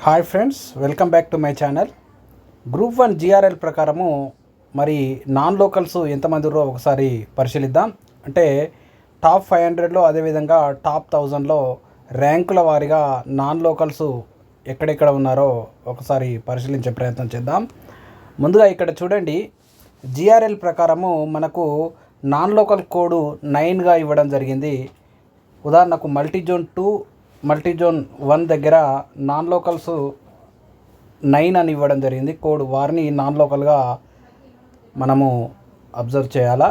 Hi friends, welcome back to my channel. Group 1 GRL ప్రకారము మరి non locals ఎంతమంది ఉన్నారో ఒకసారి పరిశీలిద్దాం. అంటే టాప్ 500లో అదేవిధంగా టాప్ 1000లో ర్యాంకుల వారీగా నాన్ లోకల్స్ ఎక్కడెక్కడ ఉన్నారో ఒకసారి పరిశీలించే ప్రయత్నం చేద్దాం. ముందుగా ఇక్కడ చూడండి, GRL ప్రకారము మనకు నాన్ లోకల్ కోడ్ 9గా ఇవ్వడం జరిగింది. ఉదాహరణకు మల్టీజోన్ 2 మల్టీజోన్ 1 దగ్గర నాన్ లోకల్స్ 9 అని ఇవ్వడం జరిగింది కోడ్. వారిని నాన్ లోకల్గా మనము అబ్జర్వ్ చేయాలా.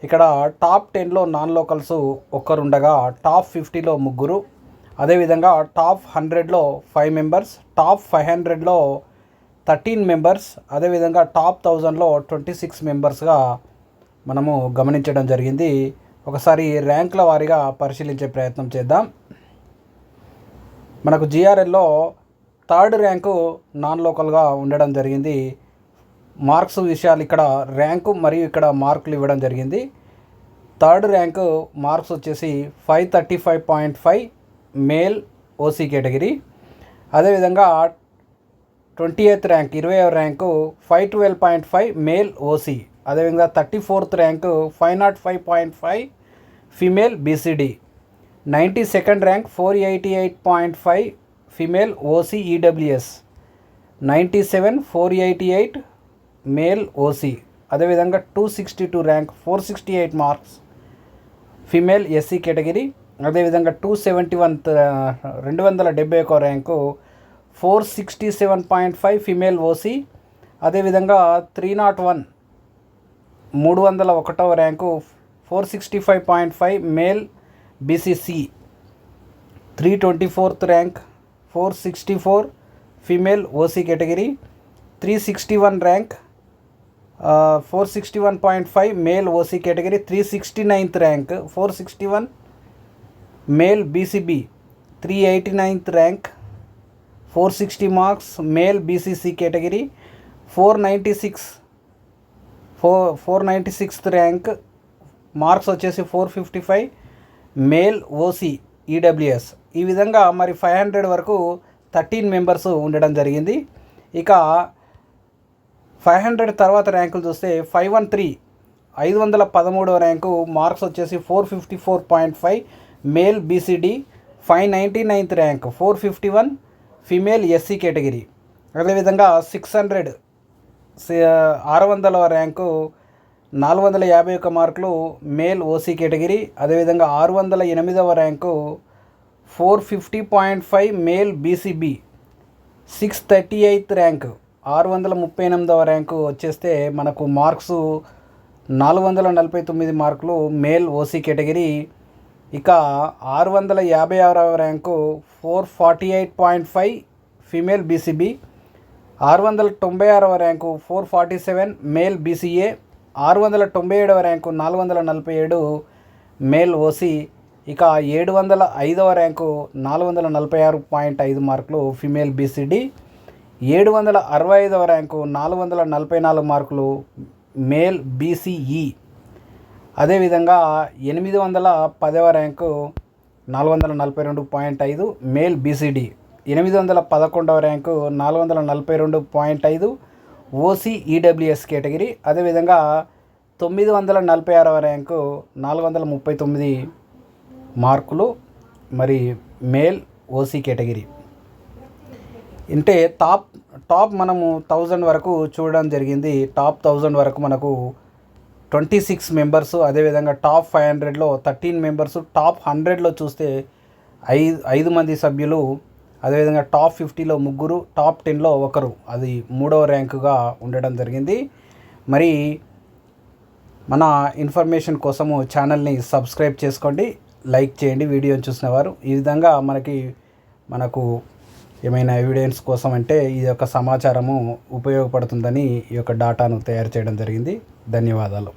ఇక్కడ టాప్ 10లో నాన్ లోకల్స్ ఒక్కరుండగా టాప్ 50లో ముగ్గురు, అదేవిధంగా టాప్ 100లో 5 మెంబర్స్, టాప్ 500లో 13 మెంబర్స్, అదేవిధంగా టాప్ 1000లో 26 మెంబర్స్గా మనము గమనించడం జరిగింది. ఒకసారి ర్యాంకుల వారీగా పరిశీలించే ప్రయత్నం చేద్దాం. మనకు GRLలో 3rd ర్యాంకు నాన్ లోకల్గా ఉండడం జరిగింది. మార్క్స్ విషయాలు ఇక్కడ ర్యాంకు మరియు ఇక్కడ మార్కులు ఇవ్వడం జరిగింది. 3rd ర్యాంకు మార్క్స్ వచ్చేసి 535.5 మేల్ ఓసీ కేటగిరీ. అదేవిధంగా 28th ర్యాంక్ 20వ ర్యాంకు 512.5 మేల్ ఓసీ. అదేవిధంగా 34th rank 505.5 female BCD. 92nd rank 488.5 female OC EWS. 97 488 male OC. అదేవిధంగా 262 rank 468 marks female SC category. అదేవిధంగా 271 ర్యాంకు 467.5 ఫీమేల్ ఓసీ. అదేవిధంగా 301వ rank 465.5 male BCC. 324th rank 464 female OC category. 361 rank 461.5 male OC category. 369th rank 461 male BCB. 389th rank 460 marks male BCC category. 496th rank marks వచ్చేసి 455 male OC EWS. ఈ విధంగా మరి 500 వరకు 13 members ఉండడం జరిగింది. ఇక 500 తర్వాత ర్యాంకులు చూస్తే 513వ ర్యాంకు మార్క్స్ వచ్చేసి 454.5 male BCD. 599th rank 451 female SC category. అదేవిధంగా 600వ ర్యాంకు 451 మార్కులు మేల్ ఓసీ కేటగిరీ. అదేవిధంగా 608వ rank 450.5 male BCB. 638th rank 638వ ర్యాంకు వచ్చేస్తే మనకు మార్క్స్ 449 మార్కులు మేల్ ఓసీ కేటగిరీ. ఇక 656వ ర్యాంకు 448.5 ఫీమేల్ BCB. 696వ ర్యాంకు 447 మేల్ BCA. 697వ ర్యాంకు 447 మేల్ ఓసీ. ఇక 705వ ర్యాంకు 446.5 మార్కులు ఫీమేల్ BCD. 765వ ర్యాంకు 444 మార్కులు మేల్ BCE. అదేవిధంగా 810వ ర్యాంకు 442.5 మేల్ BCD. 811వ ర్యాంకు 442.5 ఓసీ EWS కేటగిరీ. అదేవిధంగా 946వ ర్యాంకు 439 మార్కులు మరి మేల్ ఓసీ కేటగిరీ. అంటే టాప్ మనము 1000 వరకు చూడడం జరిగింది. టాప్ 1000 వరకు మనకు 26 మెంబర్సు, అదేవిధంగా టాప్ 500లో 13 మెంబర్సు, టాప్ 100లో చూస్తే 5 మంది సభ్యులు, అదేవిధంగా టాప్ 50లో ముగ్గురు, టాప్ 10లో ఒకరు, అది 3వ ర్యాంకుగా ఉండడం జరిగింది. మరి మన ఇన్ఫర్మేషన్ కోసము ఛానల్ని సబ్స్క్రైబ్ చేసుకోండి, లైక్ చేయండి వీడియోని చూసిన వారు. ఈ విధంగా మనకు ఏమైనా ఎవిడెన్స్ కోసం అంటే ఈ యొక్క సమాచారము ఉపయోగపడుతుందని ఈ యొక్క డాటాను తయారు చేయడం జరిగింది. ధన్యవాదాలు.